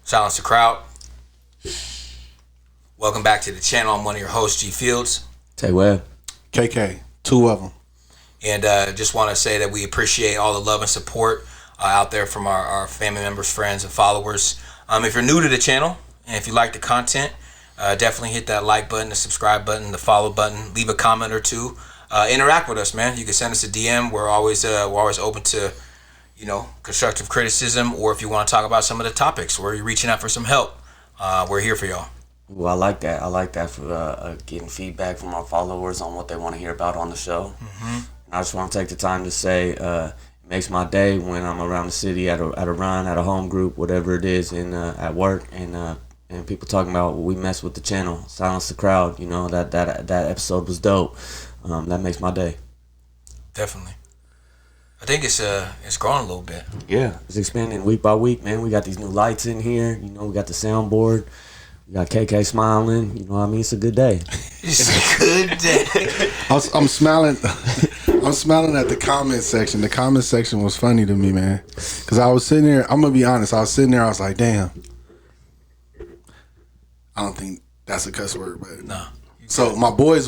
Silence the crowd. Welcome back to the channel. I'm one of your hosts, G Fields. Tay Webb. KK. Two of them. And just want to say that we appreciate all the love and support out there from our family members, friends, and followers. If you're new to the channel and if you like the content, definitely hit that like button, the subscribe button, the follow button. Leave a comment or two. Interact with us, man. You can send us a DM. We're always open to, constructive criticism, or if you want to talk about some of the topics where you're reaching out for some help, we're here for y'all. Well, I like that. I like that for getting feedback from our followers on what they want to hear about on the show. Mm-hmm. And I just want to take the time to say it makes my day when I'm around the city at a run, at a home group, whatever it is, and at work, and people talking about we mess with the channel, silence the crowd. That episode was dope. That makes my day. Definitely. I think it's growing a little bit. Yeah, it's expanding week by week, man. We got these new lights in here. We got the soundboard. We got KK smiling. It's a good day. It's a good day. I'm smiling. I'm smiling at the comment section. The comment section was funny to me, man. Because I was sitting there. I'm gonna be honest. I was sitting there. I was like, damn. I don't think that's a cuss word, but no. So my boys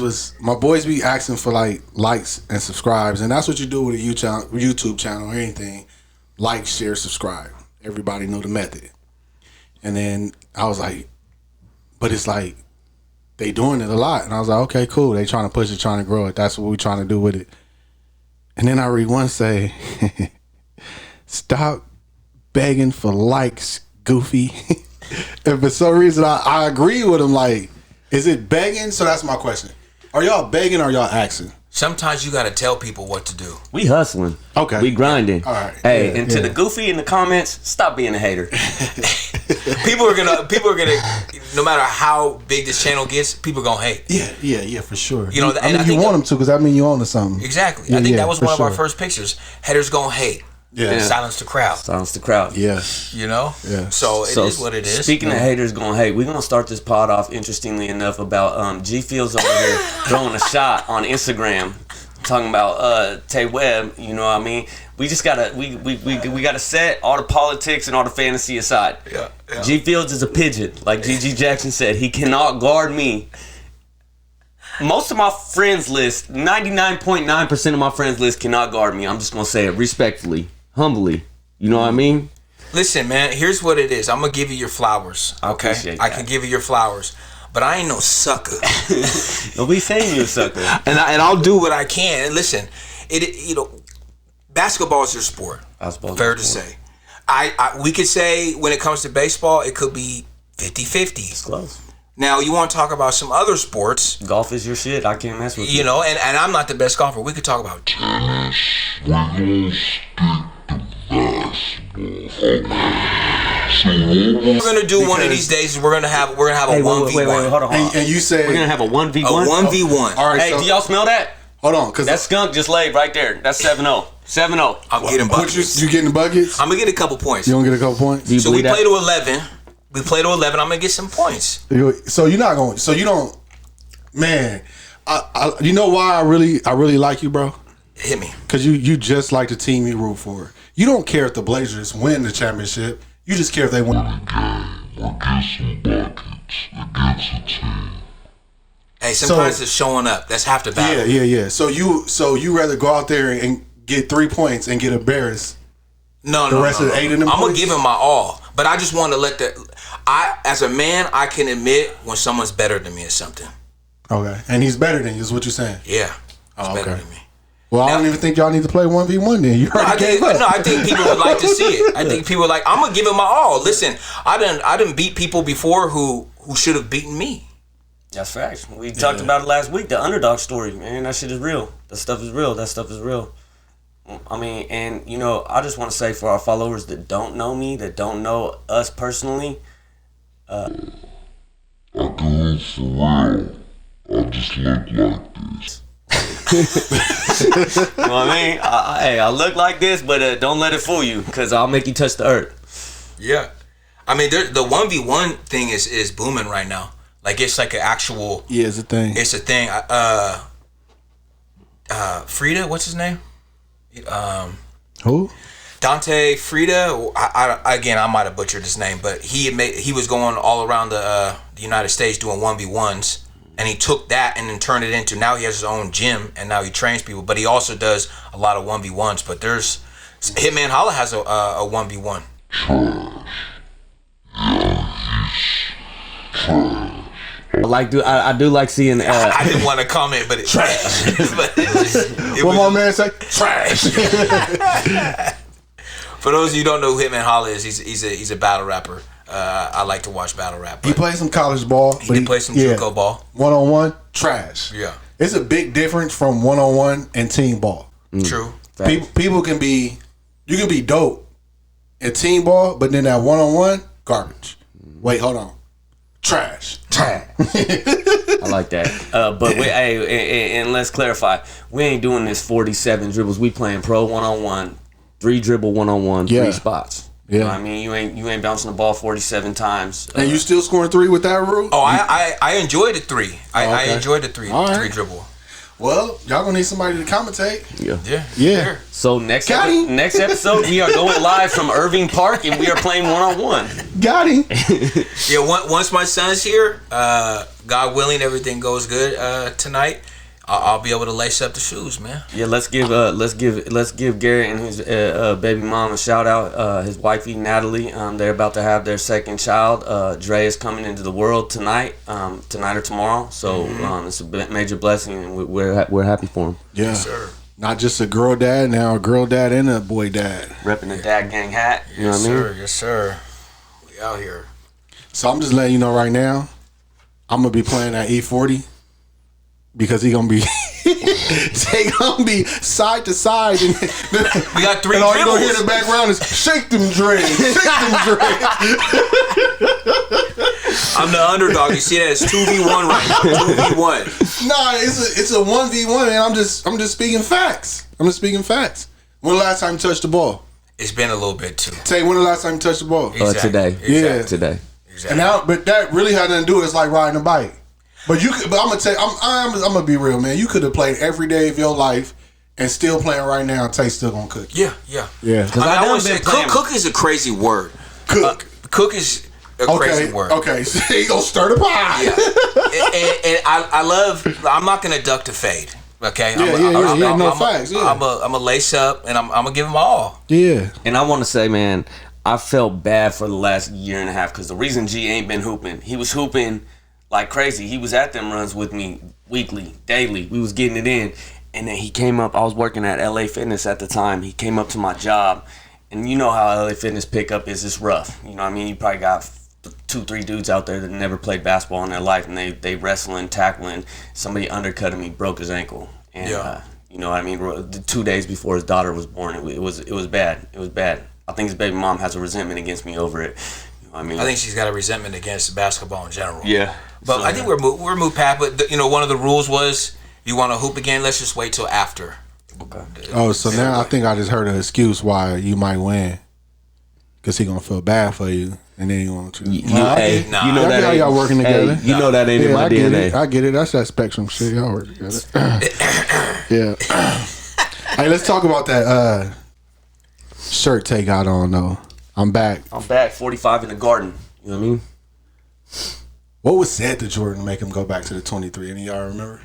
be asking for like likes and subscribes, and that's what you do with a YouTube channel or anything. Like, share, subscribe. Everybody know the method. And then I was like, but it's like they doing it a lot, and I was like, okay, cool. They trying to push it, trying to grow it. That's what we trying to do with it. And then I read one say, stop begging for likes, goofy. And for some reason, I agree with him. Like, is it begging? So that's my question. Are y'all begging or are y'all asking? Sometimes you got to tell people what to do. We hustling. Okay. We grinding. All right. Hey, and to the goofy in the comments, stop being a hater. People are gonna, no matter how big this channel gets, people are gonna hate. Yeah, for sure. And I mean, you want them to, because that mean you own to something. Exactly. I think that was one of our first pictures. Haters gonna hate. Yeah. Silence the crowd. Silence the crowd. Yeah. Yeah. So it is what it is. Speaking of haters gonna hate, we're gonna start this pod off, interestingly enough, about G Fields over here throwing a shot on Instagram, talking about Tay Webb. You know what I mean? We just gotta we gotta set all the politics and all the fantasy aside. Yeah. G Fields is a pigeon, like G.G. Jackson said. He cannot guard me. Most of my friends list, 99.9% of my friends list cannot guard me. I'm just gonna say it respectfully, humbly. You know what I mean? Listen, man. Here's what it is. I'm gonna give you your flowers. Okay. I can give you your flowers. But I ain't no sucker. Nobody's saying you're a sucker. And I'll do what I can. And listen, basketball is your sport. Fair to say. We could say when it comes to baseball, it could be 50-50. It's close. Now, you want to talk about some other sports. Golf is your shit. I can't mess with you. And I'm not the best golfer. We could talk about tennis. We're going to stick to basketball. We're going to do one of these days is we're going to have a 1v1. Wait, hold on. And you said we're going to have a 1v1? A 1v1. All right, hey, do y'all smell that? Hold on. Cause that skunk just laid right there. That's 7-0. 7-0. I'm getting buckets. You getting buckets? I'm going to get a couple points. You going to get a couple points? So we play to 11. We play to 11. I'm going to get some points. So you're not going. So you don't. Man, you know why I really like you, bro? Hit me. Because you just like the team you root for. You don't care if the Blazers win the championship. You just care if they win. Hey, sometimes it's showing up. That's half the battle. Yeah. So you rather go out there and get 3 points and get embarrassed. No. The rest of the 8 of them. I'm gonna give him my all, but I just want to let as a man, I can admit when someone's better than me or something. Okay, and he's better than you, is what you're saying? Yeah, he's better than me. Well, I don't even think y'all need to play 1v1 then. You already gave up. No, I think people would like to see it. I think people are like, I'm gonna give it my all. Listen, I done beat people before who should have beaten me. That's facts. We talked about it last week. The underdog story, man. That shit is real. That stuff is real. I mean, and I just want to say for our followers that don't know me, that don't know us personally, I go for real. I just look like this. You know what I mean? I look like this, but don't let it fool you, because I'll make you touch the earth. Yeah. I mean, the 1v1 thing is booming right now. Like, it's like an actual... Yeah, it's a thing. It's a thing. Frida, what's his name? Who? Dante Frida. I might have butchered his name, but he was going all around the United States doing 1v1s, and he took that and then turned it into, now he has his own gym and now he trains people, but he also does a lot of 1v1s. But there's Hitman Holla has a 1v1. I do like seeing. I didn't want to comment, but it's trash. What my man say? Trash. For those of you who don't know who Hitman Holla is, he's a battle rapper. I like to watch battle rap. He plays some college ball. He did play some JUCO ball. 1-on-1, trash. Yeah. It's a big difference from 1-on-1 and team ball. True. People can be, you can be dope in team ball, but then that 1-on-1, garbage. Wait, hold on. Trash. I like that. But and let's clarify. We ain't doing this 47 dribbles. We playing pro 1-on-1, 3 dribble 1-on-1, 3 spots. Yeah. You know what I mean? You ain't bouncing the ball 47 times. And you still scoring 3 with that rule? Oh, I enjoyed the 3. I enjoyed the 3 right. dribble. Well, y'all gonna need somebody to commentate. Yeah. Yeah. So next episode, we are going live from Irving Park, and we are playing 1-on-1. Got him. Yeah. Once my son's here, God willing, everything goes good tonight. I'll be able to lace up the shoes, man. Yeah, let's give Garrett and his baby mom a shout out. His wifey Natalie. They're about to have their second child. Dre is coming into the world tonight or tomorrow. So it's a major blessing, and we're happy for him. Yeah. Yes, sir. Not just a girl dad, now a girl dad and a boy dad. Repping the dad gang hat. You know what I mean? Yes, sir. We out here. So I'm just letting you know right now, I'm gonna be playing that E40 because they gonna be side to side, and We got 3 and all you gonna hear in dribbles. the background is shake them dreads, shake them dreads. I'm the underdog. You see that? It's 2v1 right now. 2v1. Nah, it's a 1v1, man. I'm just speaking facts. When the last time you touched the ball? It's been a little bit too. Say when the last time you touched the ball? Exactly. Today. Yeah. Today. Exactly. And now, but that really had nothing to do with it. It's like riding a bike. But I'm gonna tell you, I'm gonna be real, man. You could have played every day of your life and still playing right now, and Tay still gonna cook. Yeah. I want to say cook is a crazy word. Cook. Cook is a crazy word. Okay, so you gonna stir the pot. Yeah. and I love. I'm not gonna duck to fade. Okay. Facts. Yeah. I'm a lace up, and I'm gonna give them all. Yeah. And I want to say, man, I felt bad for the last year and a half because the reason G ain't been hooping, he was hooping like crazy. He was at them runs with me weekly, daily. We was getting it in. And then he came up. I was working at LA Fitness at the time. He came up to my job. And you know how LA Fitness pickup is. It's rough. You know what I mean? You probably got 2-3 dudes out there that never played basketball in their life. And they wrestling, tackling. Somebody undercut him. He broke his ankle. And, you know what I mean? 2 days before his daughter was born, it was bad. It was bad. I think his baby mom has a resentment against me over it. You know what I mean? I think she's got a resentment against basketball in general. Yeah. But I think we're moved past. But one of the rules was, you want to hoop again? Let's just wait till after. Okay. Oh, so now I think I just heard an excuse why you might win, because he gonna feel bad for you, and then he want to. You know that how y'all working together. You know that ain't in my DNA. I get it. That's that spectrum shit. Y'all work together. Yeah. Hey, let's talk about that shirt Tay got on though. I'm back. 45 in the garden. You know what I mean? What was said to Jordan to make him go back to the 23? Any of y'all remember?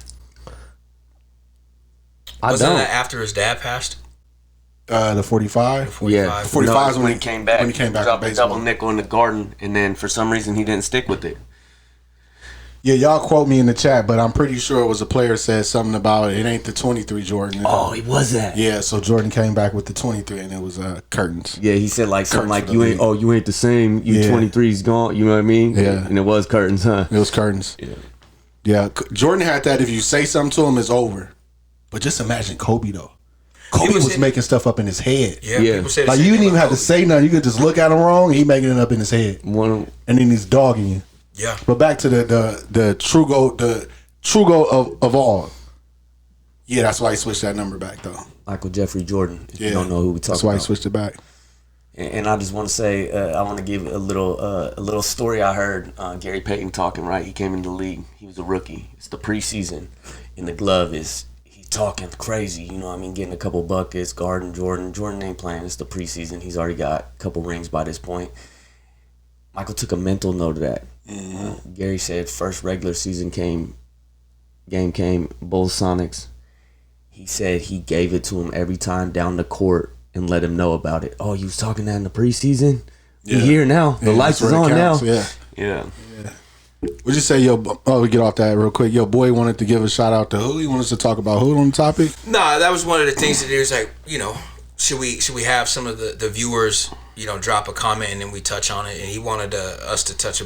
Wasn't that after his dad passed? The 45? Yeah. 45 is when he came back. When he came back dropped to a baseball. double nickel in the garden, and then for some reason he didn't stick with it. Yeah, y'all quote me in the chat, but I'm pretty sure it was a player said something about it ain't the 23 Jordan. Oh, it was that. Yeah, so Jordan came back with the 23, and it was curtains. Yeah, he said like something like Curtains for the you ain't the same. You Yeah. 23's gone. You know what I mean? Yeah. And it was curtains, huh? It was curtains. Yeah, Jordan had that. If you say something to him, it's over. But just imagine Kobe though. Kobe was making stuff up in his head. Yeah. Yeah. People say the Like same you didn't thing even about have to Kobe. say nothing. You could just look at him wrong. He making it up in his head, One. and then he's dogging you. Yeah. But back to the true goal, of all. Yeah, that's why he switched that number back though. Michael Jeffrey Jordan. If Yeah, you don't know who we talking that's why about. he switched it back. And I just want to say, I want to give a little story I heard. Gary Payton talking. Right, he came in the league. He was a rookie. It's the preseason, and the glove is he talking crazy. You know what I mean? Getting a couple buckets, guarding Jordan. Jordan ain't playing. It's the preseason. He's already got a couple rings by this point. Michael took a mental note of that. Gary said first regular season game came, Bulls Sonics. He said he gave it to him every time down the court and let him know about it. Oh, you was talking that in the preseason? Yeah. We here now. The lights is on now. Yeah. Would you say we get off that real quick. Your boy wanted to give a shout out to who? He wanted us to talk about who on the topic? Nah, that was one of the things that he was like, should we have some of the viewers, drop a comment and then we touch on it. And he wanted us to touch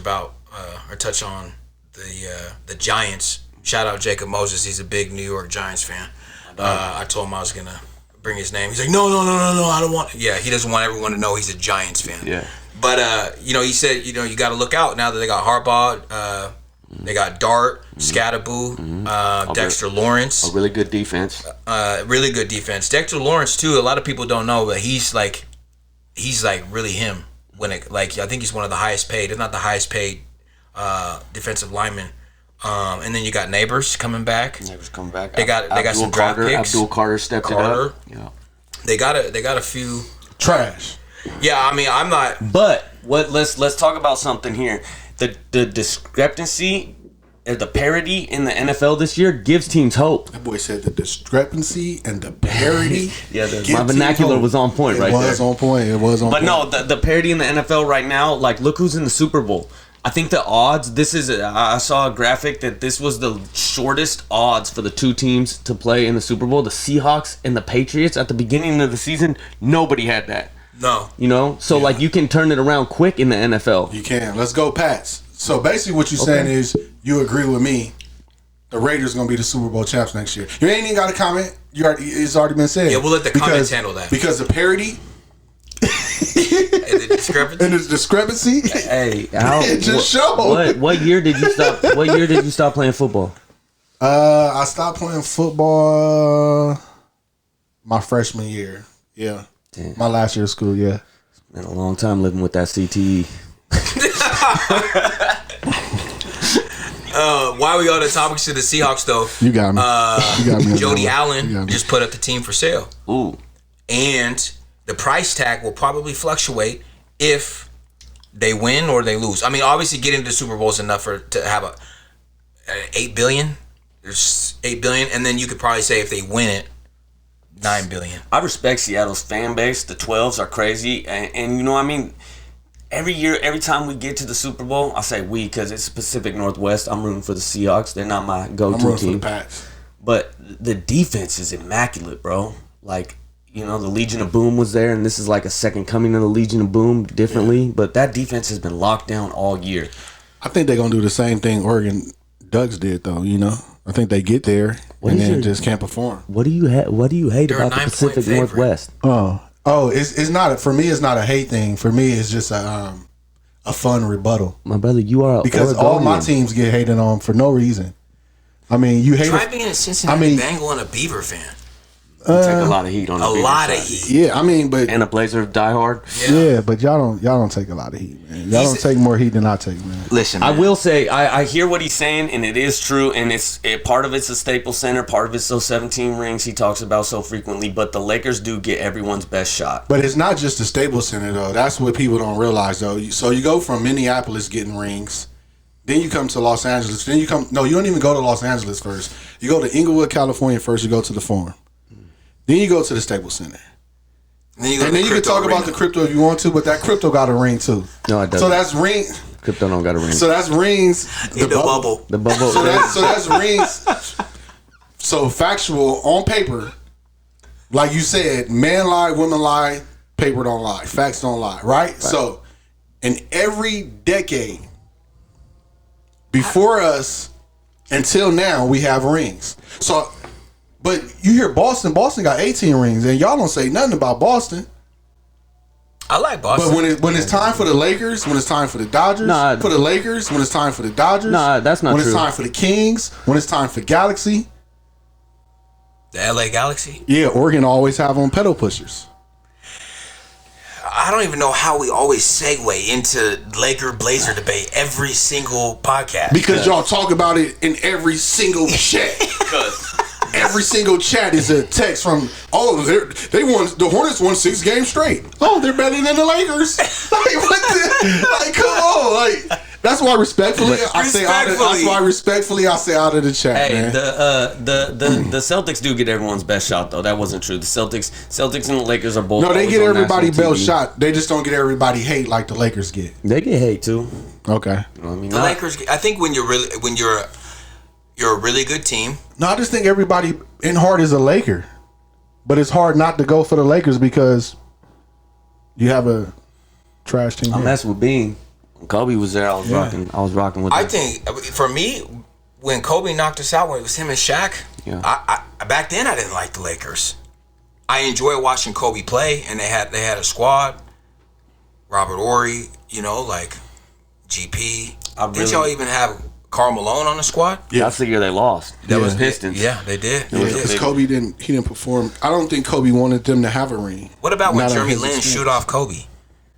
on the Giants. Shout out Jacob Moses. He's a big New York Giants fan. I told him I was gonna bring his name. He's like, no, I don't want. Yeah, he doesn't want everyone to know he's a Giants fan. Yeah. But he said, you got to look out now that they got Harbaugh, they got Dart, Scatterboo, Dexter Lawrence. A really good defense. Really good defense. Dexter Lawrence too. A lot of people don't know, but he's like really him. I think he's one of the highest paid, if not the highest paid, defensive linemen. And then you got Neighbors coming back. They got some draft picks. Abdul Carter stepped it up. Yeah. They got a few trash. Yeah, I mean, I'm not. But let's talk about something here. The discrepancy, the parity in the NFL this year gives teams hope. That boy said the discrepancy and the parity. My vernacular was on point right there. It was on point. But no, the parity in the NFL right now, like look who's in the Super Bowl. I think the odds, I saw a graphic that this was the shortest odds for the two teams to play in the Super Bowl. The Seahawks and the Patriots at the beginning of the season, nobody had that. No. So like you can turn it around quick in the NFL. You can. Let's go Pats. So basically what you're saying is you agree with me. The Raiders going to be the Super Bowl champs next year. You ain't even got a comment. It's already been said. Yeah, we'll let the comments handle that. Because the parity and the discrepancy. Hey, it just showed. What year did you stop? What year did you stop playing football? I stopped playing football my freshman year. Yeah. Damn. My last year of school, yeah. It's been a long time living with that CTE. While we on the topics of the Seahawks, though, you got me. Jody Allen just put up the team for sale. Ooh. And the price tag will probably fluctuate if they win or they lose. I mean, obviously, getting to the Super Bowl is enough to have $8 billion. There's $8 billion, and then you could probably say if they win it, $9 billion. I respect Seattle's fan base. The 12s are crazy, and I mean, every year, every time we get to the Super Bowl, I say we because it's Pacific Northwest. I'm rooting for the Seahawks. They're not my go-to team. I'm rooting for the Pats. But the defense is immaculate, bro. Like, the Legion of Boom was there, and this is like a second coming of the Legion of Boom differently. Yeah. But that defense has been locked down all year. I think they're going to do the same thing Oregon Ducks did, though, I think they get there and then just can't perform. What do you hate about the Pacific Northwest? It's not for me. It's not a hate thing. For me, it's just a fun rebuttal. My brother, you are because Oregonian. All my teams get hated on for no reason. I mean, you hate. Try being a Cincinnati Bengal and a Beaver fan. You take a lot of heat on a lot of heat. Yeah, I mean, but and a Blazer diehard. Yeah, but y'all don't take a lot of heat, man. Y'all don't take more heat than I take, man. Listen, man. I will say I hear what he's saying, and it is true. And part of it's the Staples Center, part of it's those 17 rings he talks about so frequently. But the Lakers do get everyone's best shot. But it's not just the Staples Center though. That's what people don't realize though. So you go from Minneapolis getting rings. Then you come to Los Angeles. Then you don't even go to Los Angeles first. You go to Inglewood, California first. You go to the Forum. Then you go to the Staples Center. And then you can talk about the crypto if you want to, but that crypto got a ring too. No, it doesn't. So that's ring. Crypto don't got a ring. So that's rings. The bubble. The bubble. So that's rings. So factual on paper, like you said, men lie, women lie, paper don't lie, facts don't lie, right? So in every decade before us until now, we have rings. So. But you hear Boston. Boston got 18 rings, and y'all don't say nothing about Boston. I like Boston. But when it's time for the Lakers, when it's time for the Dodgers, for the Lakers, when it's time for the Dodgers, that's not true. When it's time for the Kings, when it's time for Galaxy, the LA Galaxy. Yeah, Oregon always have on pedal pushers. I don't even know how we always segue into Laker Blazer debate every single podcast. Because y'all talk about it in every single chat. every single chat is a text from, the Hornets won 6 games straight. Oh, they're better than the Lakers. Like, what the, like, come on, like. That's why respectfully I say out of the chat. Hey, man. the Celtics do get everyone's best shot though. That wasn't true. The Celtics and the Lakers are both. No, they always get on everybody national best TV. shot. They just don't get everybody hate like the Lakers get. They get hate too. Okay. You know what I mean, The Lakers. I think when you're a really good team. No, I just think everybody in heart is a Laker, but it's hard not to go for the Lakers because you have a trash team. I mess with Bean. When Kobe was there, I was rocking with. I think for me, when Kobe knocked us out, when it was him and Shaq, I back then I didn't like the Lakers. I enjoyed watching Kobe play, and they had a squad. Robert Horry, like GP. Didn't y'all even have Karl Malone on the squad? Yeah, that's the year they lost. That was Pistons. Yeah, they did. Because Kobe didn't perform. I don't think Kobe wanted them to have a ring. What about when Not on Jeremy his Lin experience. shoot off Kobe?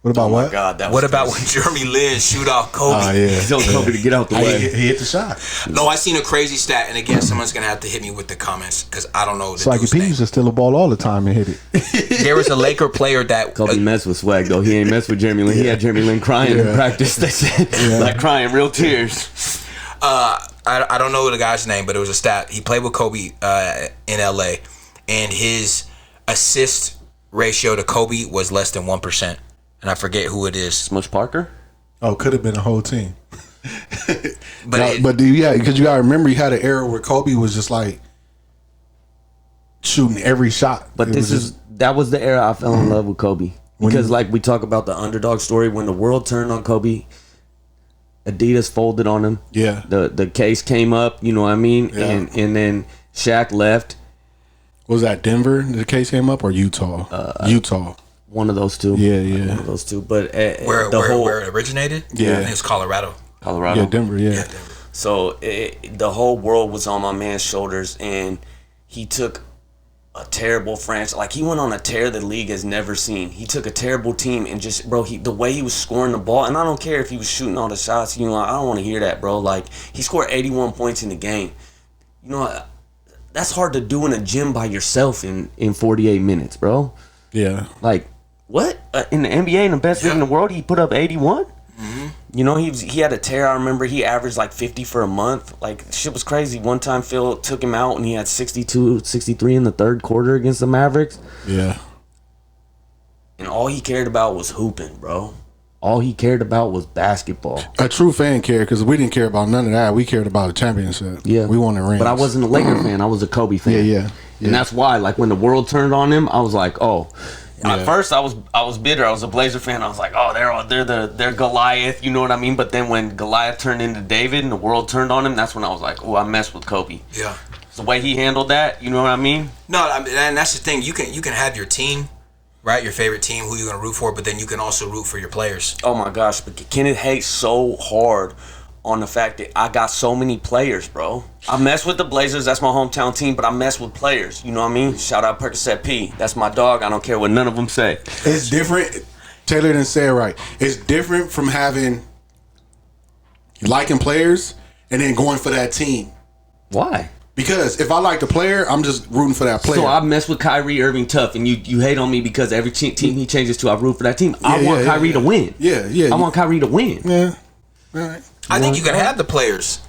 What about what? God, What about when Jeremy Lin shoot off Kobe? Oh, yeah. He told Kobe to get out the way. He hit the shot. No, I seen a crazy stat, and again, someone's gonna have to hit me with the comments because I don't know. Swaggy P used to steal the ball all the time and hit it. There was a Laker player that Kobe messed with Swag though. He ain't messed with Jeremy Lin. He had Jeremy Lin crying in practice. They said like crying, real tears. I don't know the guy's name, but it was a stat. He played with Kobe in LA, and his assist ratio to Kobe was less than 1%. And I forget who it is. Smush Parker? Oh, could have been a whole team. But because you gotta remember, you had an era where Kobe was just like shooting every shot. But that was the era I fell in love with Kobe. Because like we talk about the underdog story, when the world turned on Kobe, Adidas folded on him. Yeah. The case came up, you know what I mean? Yeah. And then Shaq left. Was that Denver? The case came up or Utah? Utah. One of those two. Yeah. One of those two. But where it originated? Yeah. I think it's Colorado. Colorado. Yeah, Denver. Yeah. Denver. So the whole world was on my man's shoulders, and he took a terrible franchise. Like, he went on a tear the league has never seen. He took a terrible team and just, bro, the way he was scoring the ball, and I don't care if he was shooting all the shots, I don't want to hear that, bro. Like, he scored 81 points in the game. That's hard to do in a gym by yourself in 48 minutes, bro. Yeah. Like, what? In the NBA, in the best league in the world, he put up 81? Mm-hmm. He had a tear. I remember he averaged like 50 for a month. Like, shit was crazy. One time Phil took him out and he had 62, 63 in the third quarter against the Mavericks. Yeah. And all he cared about was hooping, bro. All he cared about was basketball. A true fan cared because we didn't care about none of that. We cared about the championship. Yeah. We wanted rings. But I wasn't a Laker fan. I was a Kobe fan. Yeah. And that's why, like, when the world turned on him, I was like, oh. At first, I was bitter. I was a Blazer fan. I was like, oh, they're Goliath. You know what I mean? But then when Goliath turned into David and the world turned on him, that's when I was like, oh, I messed with Kobe. Yeah. The way he handled that, you know what I mean? No, and that's the thing. You can have your team, right? Your favorite team, who you're gonna root for, but then you can also root for your players. Oh my gosh, but Kenneth hates so hard on the fact that I got so many players, bro. I mess with the Blazers, that's my hometown team, but I mess with players, you know what I mean? Shout out Percocet P, that's my dog, I don't care what none of them say. It's different. Taylor didn't say it right. It's different from liking players and then going for that team. Why? Because if I like the player, I'm just rooting for that player. So I mess with Kyrie Irving tough, and you hate on me because every team he changes to, I root for that team. I want Kyrie to win. Yeah. I want Kyrie to win. Yeah. All right. I think you can have the players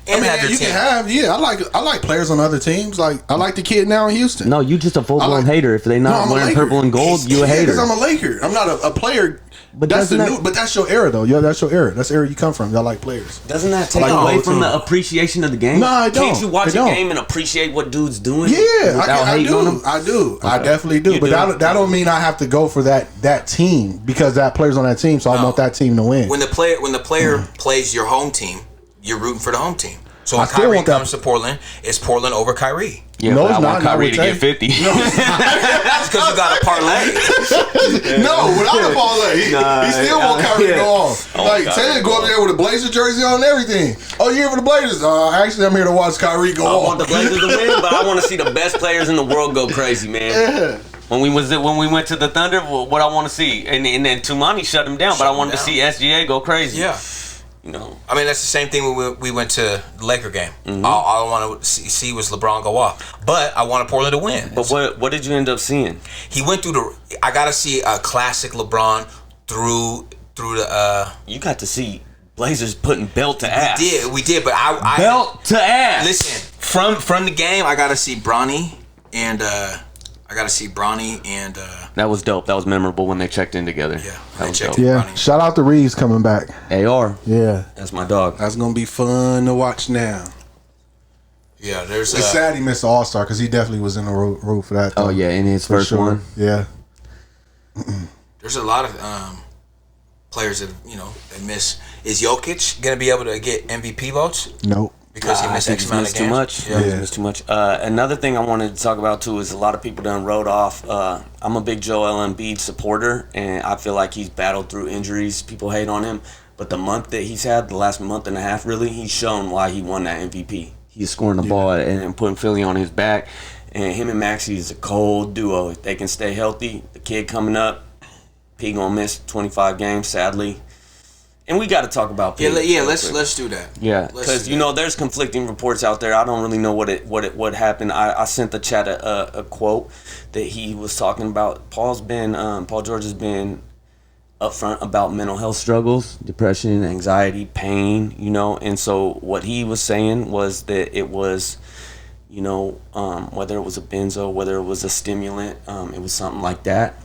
and have your you team. can have. Yeah, I like players on other teams. Like I like the kid now in Houston. No, you just a full-blown hater. If they not wearing purple and gold, you a hater. Because I'm a Laker. I'm not a player. But But that's your era though. That's your era. That's the era you come from. Y'all like players. Doesn't that take like the away whole from team. the appreciation of the game? No, I don't. Can't you watch I a don't. game and appreciate what dude's doing? Yeah, without I hating on him? do. I do. I Okay. definitely do. You But do? that don't mean I have to go for that team because that player's on that team. So I want that team to win. When the player plays your home team, you're rooting for the home team. So when I still Kyrie want that- comes to Portland, it's Portland over Kyrie. Yeah, No, but it's I not. want Not Kyrie with to get Tay. 50. That's because you got a parlay. No, without a parlay, he still want Kyrie to go off. Like Taylor go up there with a Blazer jersey on and everything. Oh, you here for the Blazers? Actually, I'm here to watch Kyrie go I off. want the Blazers to win, but I want to see the best players in the world go crazy, man. Yeah. When we went to the Thunder, what I want to see, and then Tumani shut him down, but I wanted to see SGA go crazy. Yeah. You know, I mean, that's the same thing when we went to the Laker game. All I want to see was LeBron go off. But I wanted Portland to win. but what did you end up seeing? He went through I got to see a classic LeBron through the... You got to see Blazers putting belt to ass. We did, but I belt to ass. Listen, from the game, I got to see Bronny and... That was dope. That was memorable when they checked in together. Yeah, that was dope. Yeah, Bronny. shout out to Reeves coming back. AR. Yeah, That's my dog. that's gonna be fun to watch now. Yeah, there's... It's sad he missed the All-Star because he definitely was in the road for that. Oh though. yeah, in his For first sure. one. Yeah. There's a lot of players that, they miss. Is Jokic going to be able to get MVP votes? Nope. Because he I missed think X he's amount of missed games? too much. Yeah. He's missed too much. Another thing I wanted to talk about too is a lot of people done wrote off. I'm a big Joel Embiid supporter, and I feel like he's battled through injuries. People hate on him, but the month that he's had, the last month and a half, really, he's shown why he won that MVP. He's scoring the ball and putting Philly on his back. And him and Maxey is a cold duo. If they can stay healthy, the kid coming up, P gonna miss 25 games, sadly. And we got to talk about P. Let's do that. Yeah, because there's conflicting reports out there. I don't really know what happened. I sent the chat a quote that he was talking about. Paul George has been upfront about mental health struggles, depression, anxiety, pain. And so what he was saying was that it was, whether it was a benzo, whether it was a stimulant, it was something like that.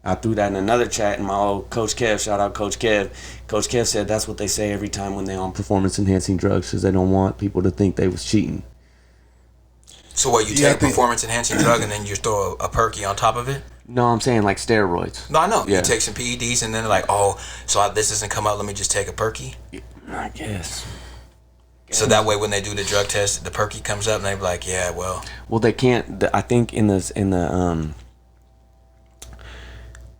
I threw that in another chat, and my old Coach Kev, shout out Coach Kev. Coach Kev said that's what they say every time when they're on performance-enhancing drugs because they don't want people to think they was cheating. So what, you take a performance-enhancing drug and then you throw a perky on top of it? No, I'm saying like steroids. No, I know. Yeah. You take some PEDs and then they're like, this doesn't come out, let me just take a perky? I guess. So that way when they do the drug test, the perky comes up and they're like, yeah, well... Well, they can't. I think in the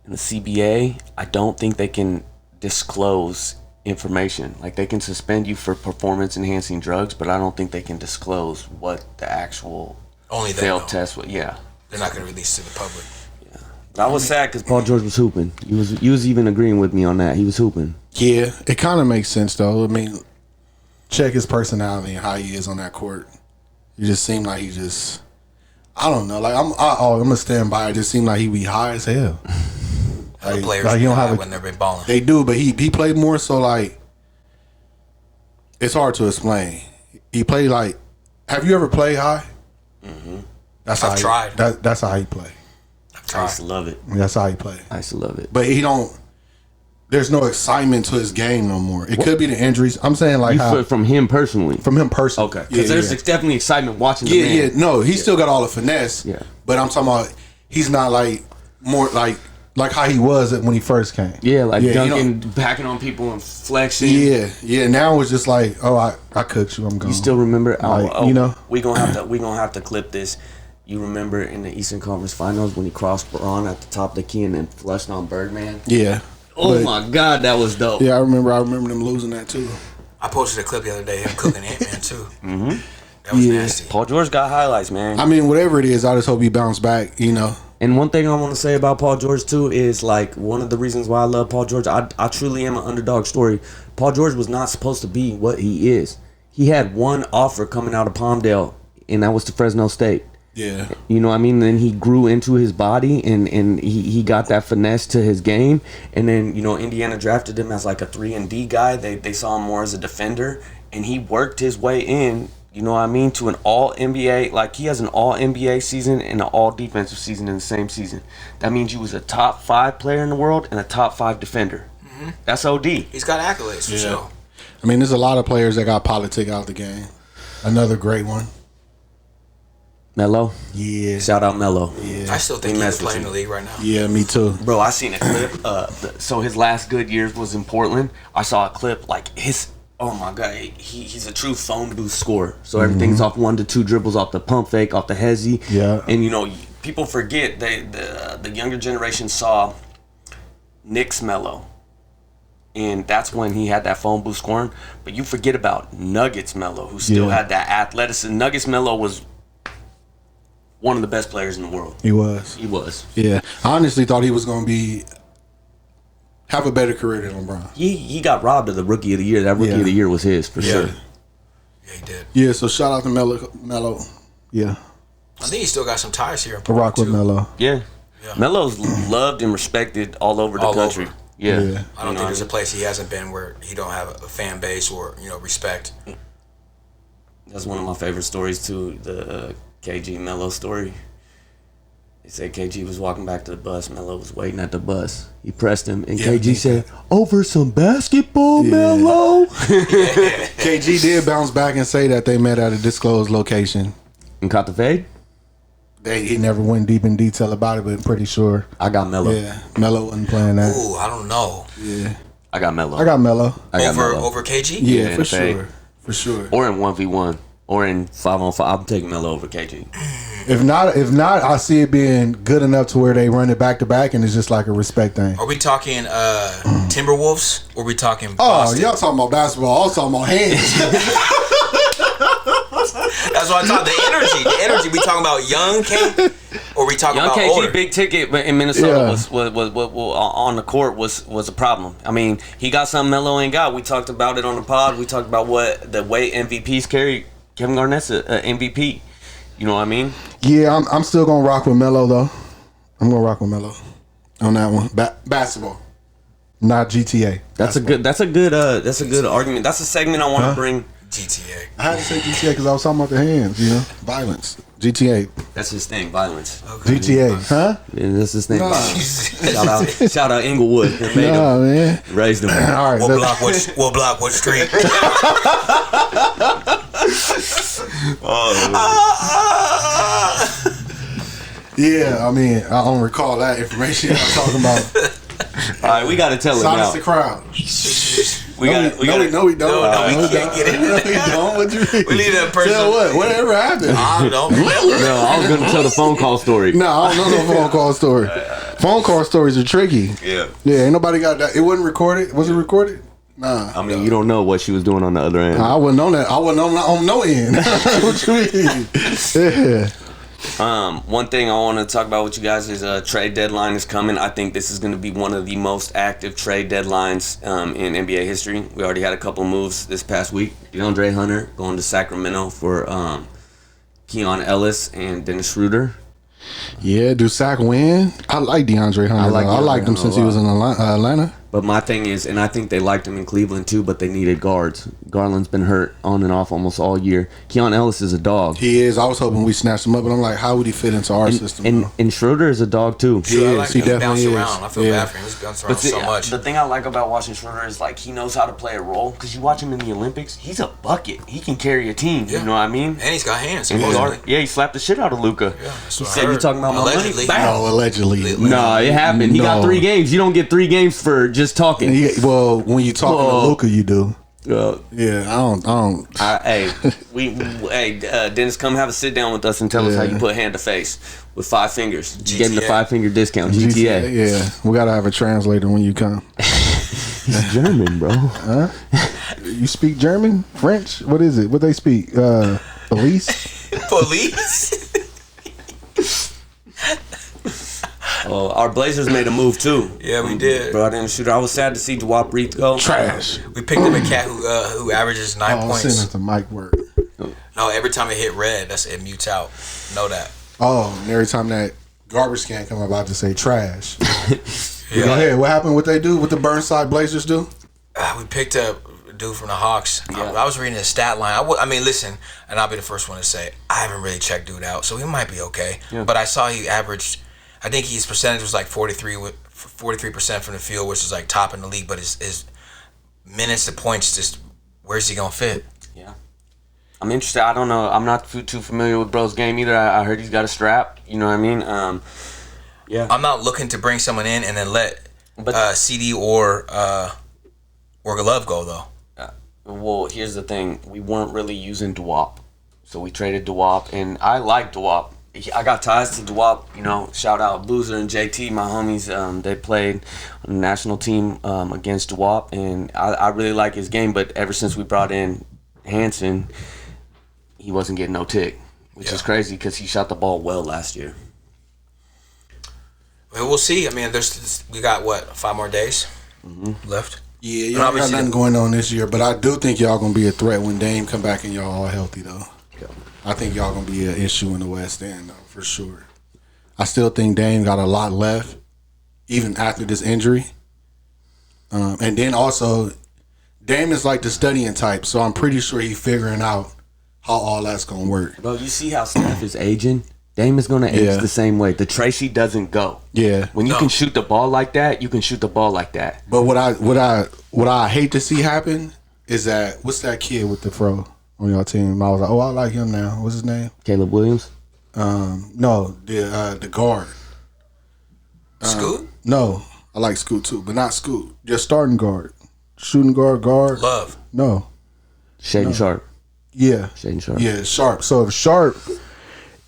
CBA, I don't think they can disclose information. Like, they can suspend you for performance-enhancing drugs, but I don't think they can disclose what the actual failed test was. Yeah. They're not going to release it to the public. Yeah. But I was sad because Paul George was hooping. He was even agreeing with me on that. He was hooping. Yeah, it kind of makes sense though. I mean, check his personality and how he is on that court. He just seemed like I don't know. Like I'm gonna stand by. It just seemed like he be high as hell. Like, players he don't have when they've been balling. They do, but he played more so like it's hard to explain. He played like. Have you ever played high? Mm-hmm. I've tried. That's how he play. I used to love it. That's how he play. I used to love it. But he don't. There's no excitement to his game no more. It could be the injuries. I'm saying like from him personally. From him personally. Okay. Because there's definitely excitement watching the man. Yeah. No, he still got all the finesse. Yeah. But I'm talking about he's not like more like how he was when he first came. Yeah, like dunking, backing on people and flexing. Yeah. Now it's just like, oh, I cooked you. I'm gone. You still remember? We gonna have to clip this. You remember in the Eastern Conference Finals when he crossed Braun at the top of the key and then flushed on Birdman? Yeah. Oh my God, that was dope. Yeah, I remember them losing that too. I posted a clip the other day him cooking Ant-Man too. Mm-hmm. That was nasty. Paul George got highlights, man. I mean, whatever it is, I just hope he bounce back. And one thing I want to say about Paul George too is like one of the reasons why I love Paul George. I truly am an underdog story. Paul George was not supposed to be what he is. He had one offer coming out of Palmdale, and that was to Fresno State. Yeah. You know what I mean? Then he grew into his body and he got that finesse to his game. And then, Indiana drafted him as like a 3-and-D guy. They saw him more as a defender. And he worked his way in, to an all-NBA. Like, he has an all-NBA season and an all-defensive season in the same season. That means he was a top 5 player in the world and a top 5 defender. Mm-hmm. That's OD. He's got accolades for sure. I mean, there's a lot of players that got politic out the game. Another great one. Melo? Yeah. Shout out Melo. Yeah. I still think he's playing in the league right now. Yeah, me too. Bro, I seen a clip. So his last good years was in Portland. I saw a clip like oh my God, he's a true phone booth scorer. So everything's off 1 to 2 dribbles, off the pump fake, off the hezzy. Yeah. And people forget the younger generation saw Knicks Melo. And that's when he had that phone booth scoring. But you forget about Nuggets Melo, who still had that athleticism. Nuggets Melo was one of the best players in the world. He was. He was. Yeah. I honestly thought he was going to have a better career than LeBron. He got robbed of the Rookie of the Year. That Rookie of the Year was his for sure. Yeah, he did. Yeah, so shout out to Melo. Yeah. I think he still got some ties here in I Portland, rock with too. Melo. Yeah. Melo's loved and respected all over the country. Over. Yeah. I don't think there's a place he hasn't been where he don't have a fan base or respect. That's one of my favorite stories too. The KG Melo story. They said KG was walking back to the bus. Melo was waiting at the bus. He pressed him, and KG said, "Over some basketball, Melo." KG did bounce back and say that they met at a disclosed location. And caught the fade. He never went deep in detail about it, but I'm pretty sure. I got Melo. Yeah, Melo wasn't playing that. Ooh, I don't know. Yeah, I got Melo. I got Melo. Over KG? Yeah, in for the fade. sure. For sure. Or in 1v1. Or in 5-on-5. I'm taking Melo over KG. If not, I see it being good enough to where they run it back to back, and it's just like a respect thing. Are we talking Timberwolves or are we talking Oh, Boston? y'all talking about basketball? I was talking about hands. That's what I thought. The energy. We talking about young K, or we talking Young about KG, older? big ticket, but in Minnesota Yeah. was on the court was a problem. I mean, he got something Melo ain't got. We talked about it on the pod. We talked about what the way MVPs carry. Kevin Garnett's a MVP. You know what I mean? Yeah, I'm still gonna rock with Melo though. I'm gonna rock with Melo on that one. Basketball, not GTA. That's a good argument. That's a segment I want to bring. GTA. I had to say GTA because I was talking about the hands. Violence. GTA. That's his thing, violence. GTA. Huh? Yeah, that's his thing. Nah. Violence. Shout out Inglewood. Made Nah, him, man. raised him. All right. What block? What block? What street? Yeah, I mean, I don't recall that information I'm talking about. All right, we got to tell him Silence now. the crowd. We got. No, we don't. No, we can't get into No, we don't. What you mean? We need that person. Tell what? Whatever happened? I don't remember. No, I was gonna tell the phone call story. No, I don't know no phone call story. Phone call stories are tricky. Yeah. Yeah, ain't nobody got that. It wasn't recorded. Was it recorded? Nah. I mean, you don't know what she was doing on the other end. I wouldn't know that. I wouldn't know on no end. What you mean? Yeah. One thing I want to talk about with you guys is trade deadline is coming. I think this is going to be one of the most active trade deadlines in NBA history. We already had a couple moves this past week. DeAndre Hunter going to Sacramento for Keon Ellis and Dennis Schroeder. Yeah, do Sac win? I like DeAndre Hunter. I liked him since he was in Atlanta. But my thing is, and I think they liked him in Cleveland too, but they needed guards. Garland's been hurt on and off almost all year. Keon Ellis is a dog. He is. I was hoping we snatched him up, but I'm like, how would he fit into our system? And Schroeder is a dog too. He I is. like He him. He definitely bounced is. around. I feel bad for him. He's bounced around so much. The thing I like about watching Schroeder is like he knows how to play a role. Because you watch him in the Olympics, he's a bucket. He can carry a team. Yeah. You know what I mean? And he's got hands. And supposedly. he slapped the shit out of Luka. Yeah, that's He what I said, "You heard. talking about my Allegedly. money?" Bam. No, allegedly. No, it happened. He got No. 3 games. You don't get 3 games for just talking. Well, when you talking Well, to Luka, you do. Uh, Yeah, I don't. Dennis, come have a sit down with us and tell us how you put hand to face with 5 fingers. You get him the GTA. 5-finger discount. GTA. Yeah, we gotta have a translator when you come. He's German, bro. Huh? You speak German, French? What is it? What they speak? Police? Police. Oh, our Blazers made a move too. Yeah, we did. Brought in a shooter. I was sad to see Dewap Reith go. Trash. We picked up a cat who averages 9 Oh, points. send it to Mike Work. No, every time it hit red, it mutes out. Know that. Oh, and every time that garbage can come up, I just say trash. Yeah. Go ahead. What happened? What they do? What the Burnside Blazers do? We picked up a dude from the Hawks. I was reading his stat line. I mean, listen, and I'll be the first one to say I haven't really checked dude out, so he might be okay. Yeah. But I saw he averaged. I think his percentage was like 43% from the field, which is like top in the league. But his minutes to points, just where's he gonna fit? Yeah. I'm interested. I don't know. I'm not too familiar with bro's game either. I heard he's got a strap. You know what I mean? Yeah. I'm not looking to bring someone in and then let CD or Glove go though. Well, here's the thing. We weren't really using Dewap. So we traded Dewap, and I like Dewap. I got ties to Dewap, you know, shout out Boozer and JT, my homies. They played on the national team against Dewap, and I really like his game, but ever since we brought in Hansen, he wasn't getting no tick, which is crazy because he shot the ball well last year. Well, we'll see. I mean, we got 5 more days? left. Yeah, y'all got nothing going on this year, but I do think y'all gonna be a threat when Dame come back and y'all all healthy though. I think y'all gonna be an issue in the West End though, for sure. I still think Dame got a lot left, even after this injury. And then also, Dame is like the studying type, so I'm pretty sure he's figuring out how all that's gonna work. Bro, you see how Steph is aging? Dame is gonna age the same way. The Tracy doesn't go. Yeah. When you can shoot the ball like that, you can shoot the ball like that. But what I hate to see happen is that what's that kid with the fro on y'all team? I was like, I like him now. What's his name? Caleb Williams? No, the guard. Scoot? No, I like Scoot too, but not Scoot. Just starting guard, shooting guard. Love. No. Shaden Sharp. Yeah. Shaden Sharp. Yeah, Sharp. So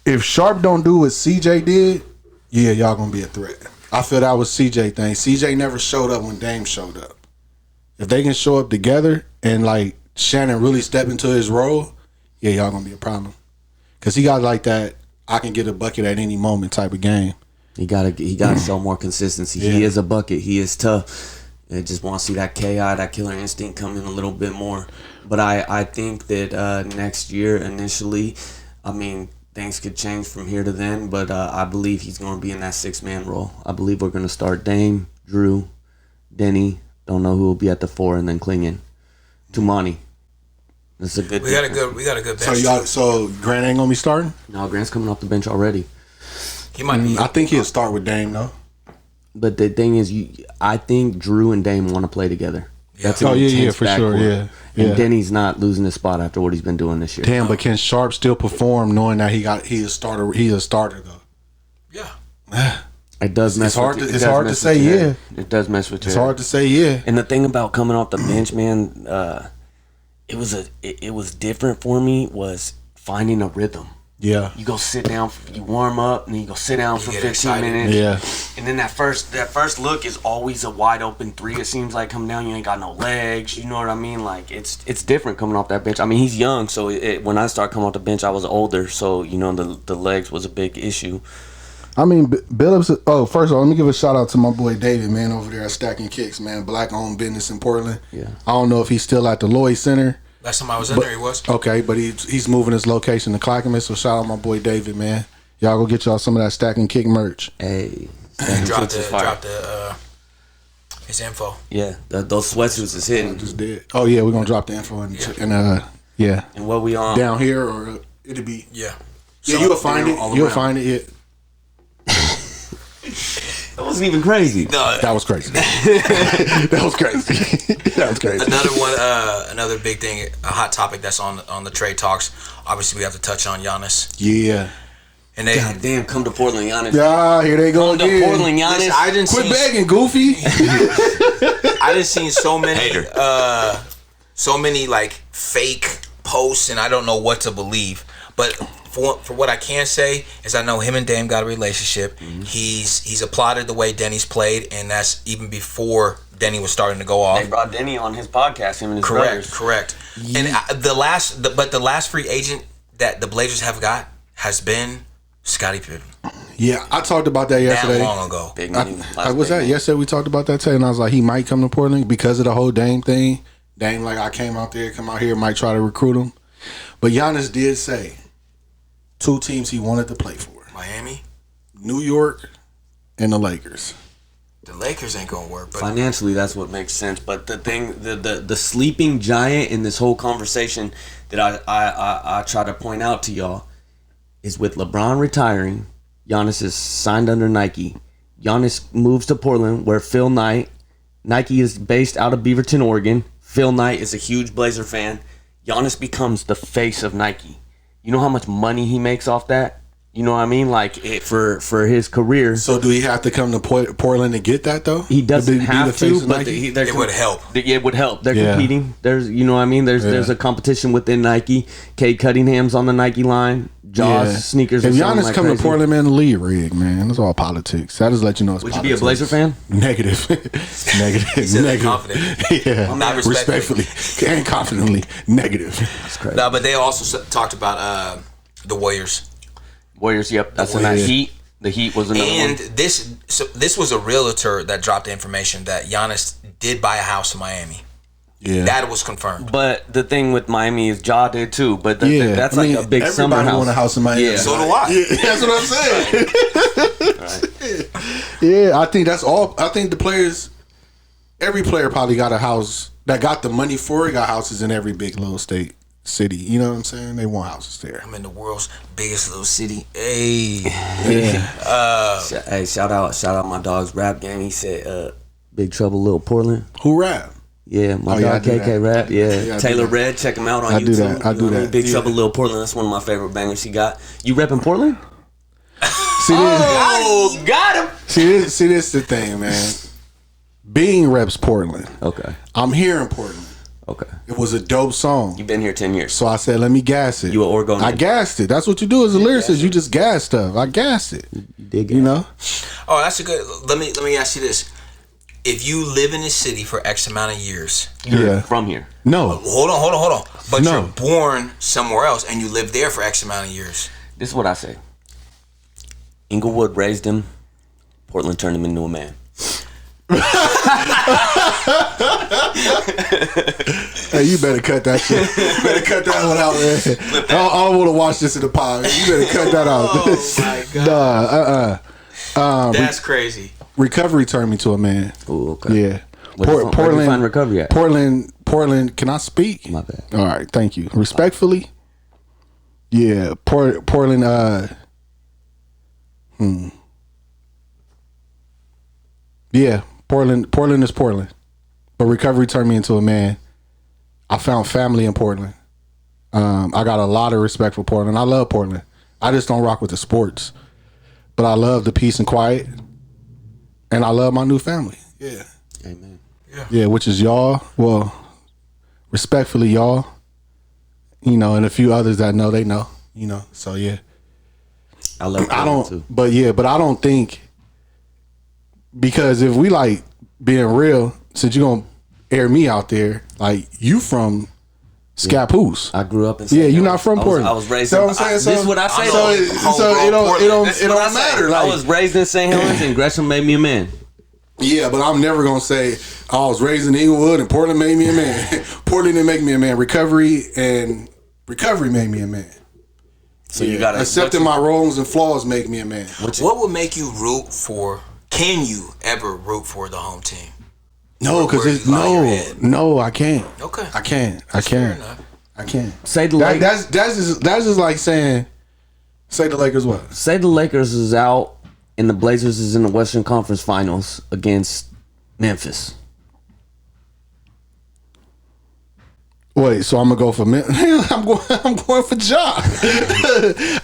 if Sharp don't do what CJ did, yeah, y'all gonna be a threat. I feel that was CJ thing. CJ never showed up when Dame showed up. If they can show up together and like Shannon really step into his role, yeah, y'all gonna be a problem. Cause he got like that I can get a bucket at any moment type of game. He gotta show more consistency. Yeah. He is a bucket. He is tough. I just want to see that KI, that killer instinct come in a little bit more. But I think that next year initially, I mean, things could change from here to then. But I believe he's going to be in that 6-man role. I believe we're going to start Dame, Drew, Denny. Don't know who will be at the 4, and then Klingen, Tumani. That's a good. We got a good bench. So Grant ain't gonna be starting? No, Grant's coming off the bench already. He might be. I think he'll start with Dame though. But the thing is, I think Drew and Dame want to play together. Yeah. That's an intense for backcourt. sure. Yeah. And Denny's not losing his spot after what he's been doing this year. Damn, but can Sharp still perform knowing that he a starter? He's a starter though. Yeah. It does mess. It's hard to say yeah. It does mess with you. It's hard to say yeah. And the thing about coming off the bench, man, it was different for me. Was finding a rhythm. Yeah. You go sit down, you warm up, and then you go sit down for 15 minutes. Yeah. And then that first look is always a wide open 3. It seems like coming down, you ain't got no legs. You know what I mean? Like it's different coming off that bench. I mean, he's young, so when I started coming off the bench, I was older, so you know the legs was a big issue. I mean, Billups. Oh, first of all, let me give a shout out to my boy David, man, over there at Stacking Kicks, man, black-owned business in Portland. Yeah. I don't know if he's still at the Lloyd Center. Last time I was in there, he was. Okay, but he's moving his location to Clackamas, so shout out my boy David, man. Y'all go get y'all some of that Stacking Kick merch. Hey. Drop his info. Yeah, those sweatsuits is hitting. Just did. Oh, yeah, we're going to drop the info yeah. And what we on? Down here, or it'll be. Yeah. Yeah, you'll find it. You'll find it, yeah. That wasn't even crazy. No, that was crazy. That was crazy. Another one, another big thing, a hot topic that's on the trade talks. Obviously, we have to touch on Giannis. Yeah. And they, God damn, come to Portland, Giannis. Yeah, here they go Come again. to Portland, Giannis. Listen, I didn't Quit begging, Goofy. I didn't see so many like fake posts, and I don't know what to believe. But for what I can say is I know him and Dame got a relationship. Mm-hmm. He's applauded the way Denny's played, and that's even before Denny was starting to go off. They brought Denny on his podcast, him and his brothers. Correct. Yeah. And the last free agent that the Blazers have got has been Scottie Pippen. Yeah, I talked about that yesterday. That long ago. Yesterday we talked about that today, and I was like, he might come to Portland because of the whole Dame thing. Dame, like, I come out here, might try to recruit him. But Giannis did say 2 teams he wanted to play for. Miami, New York, and the Lakers. The Lakers ain't gonna work. But financially, that's what makes sense. But the thing, the sleeping giant in this whole conversation that I try to point out to y'all is with LeBron retiring, Giannis is signed under Nike. Giannis moves to Portland where Phil Knight, Nike is based out of Beaverton, Oregon. Phil Knight is a huge Blazer fan. Giannis becomes the face of Nike. You know how much money he makes off that? You know what I mean? Like for his career. So do he have to come to Portland to get that though? He doesn't have to, but it would help. It would help. They're competing. There's, you know what I mean? There's a competition within Nike. Cade Cunningham's on the Nike line. Jaws sneakers. If Giannis come to Portland, man, the league rig, man. That's all politics. That just let you know it's Would politics. You be a Blazer fan? Negative. Negative. Confident. Yeah. Not respectfully and confidently negative. That's crazy. No, but they also talked about the Warriors. Warriors, yep. That's in that Heat. The Heat was another And one. this was a realtor that dropped the information that Giannis did buy a house in Miami. Yeah. That was confirmed. But the thing with Miami is Ja did too. But that's I mean, like a big summer everybody house. want a house in Miami. Yeah. So do I. Yeah, that's what I'm saying. Right. Yeah, I think that's all. I think the players, every player probably got a house that got the money for it. Got houses in every big little city. You know what I'm saying? They want houses there. I'm in the world's biggest little city. Hey. Yeah. Hey, shout out my dog's rap game. He said, "Big Trouble, Little Portland." Who rap? Yeah, my Oh, yeah, I dog do KK that. rap. Yeah, Yeah, I do Taylor that. Red, check him out on I YouTube. do that. I You do know what that. Big Yeah. Trouble, Little Portland. That's one of my favorite bangers he got. You repping Portland? See this? Oh, got him. See this the thing, man. Being reps Portland. Okay. I'm here in Portland. Okay. It was a dope song. You've been here 10 years. So I said, let me gas it. You an Oregonian? I gassed it. That's what you do as a lyricist. You just gas stuff. I gassed it. You dig it? You know? Oh, that's a good. Let me ask you this: if you live in this city for X amount of years, You're Yeah. from here. No. hold on, but No. you're born somewhere else and you live there for X amount of years. This is what I say. Inglewood raised him. Portland turned him into a man. Hey, you better cut that shit. Better cut that one out, man. I don't want to watch this in the pod. You better cut that out. Oh my god, that's crazy. Recovery turned me to a man. Ooh, okay. Yeah. Where do you find recovery at? Portland. Can I speak? My bad. All right, thank you. Respectfully. Yeah, Portland. Yeah, Portland is Portland, but recovery turned me into a man. I found family in Portland. I got a lot of respect for Portland. I love Portland. I just don't rock with the sports, but I love the peace and quiet, and I love my new family. Yeah. Amen. Yeah, which is y'all. Well, respectfully, y'all. You know, and a few others that know, they know. You know, so yeah. I love I Portland don't. too. But I don't think, because if we like being real, since you're gonna air me out there, like you from Scappoose. I grew up in Yeah, St. you're Helens. not from Portland. I was raised So in I'm saying, this is what I say. So it don't matter. I Like, was raised in St. Helens and Gresham made me a man. yeah, but I'm never gonna say I was raised in Inglewood and Portland made me a man. Portland didn't make me a man. Recovery made me a man. So you got to accepting my wrongs and flaws make me a man. What would make you root for? Can you ever root for the home team? No, because Where it's you lie your head. no, I can't. Okay. I can't. Fair enough. I can't. Say the That, Lakers. that's just like saying, say the Lakers what? Say the Lakers is out and the Blazers is in the Western Conference Finals against Memphis. Wait, so I'm gonna go for I'm going for Ja.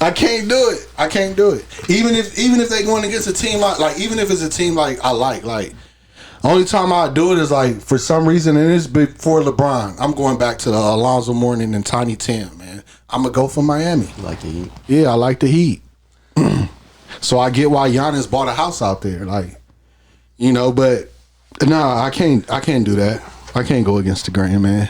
I can't do it. I can't do it. Even if they going against a team like even if it's a team like I like only time I do it is like for some reason, and it's before LeBron. I'm going back to Alonzo Mourning and Tiny Tim, man. I'm gonna go for Miami. Like the Heat. Yeah, I like the Heat. So I get why Giannis bought a house out there, like, you know. But nah, I can't do that. I can't go against the grain, man.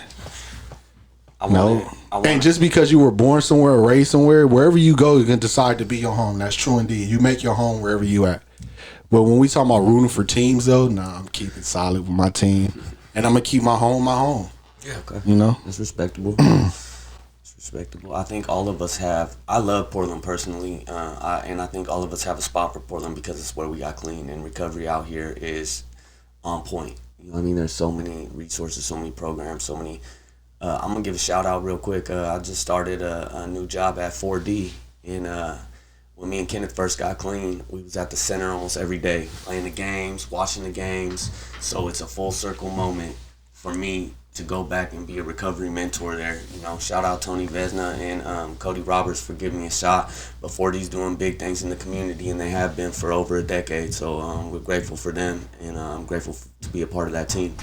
And just because you were born somewhere or raised somewhere, wherever you go, you can decide to be your home. That's true indeed. You make your home wherever you at. But when we talk about rooting for teams, though, nah, I'm keeping solid with my team, and I'm gonna keep my home my home. Yeah, okay. You know, That's respectable. It's respectable. I think all of us have. I love Portland personally, and I think all of us have a spot for Portland because it's where we got clean, and recovery out here is on point. You know what I mean? There's so many resources, so many programs, so many. I'm gonna give a shout out real quick. I just started a new job at 4D, and when me and Kenneth first got clean, we was at the center almost every day, playing the games, watching the games. So it's a full circle moment for me to go back and be a recovery mentor there. You know, shout out Tony Vesna and Cody Roberts for giving me a shot. But 4D's doing big things in the community, and they have been for over a decade. So we're grateful for them, and I'm grateful to be a part of that team.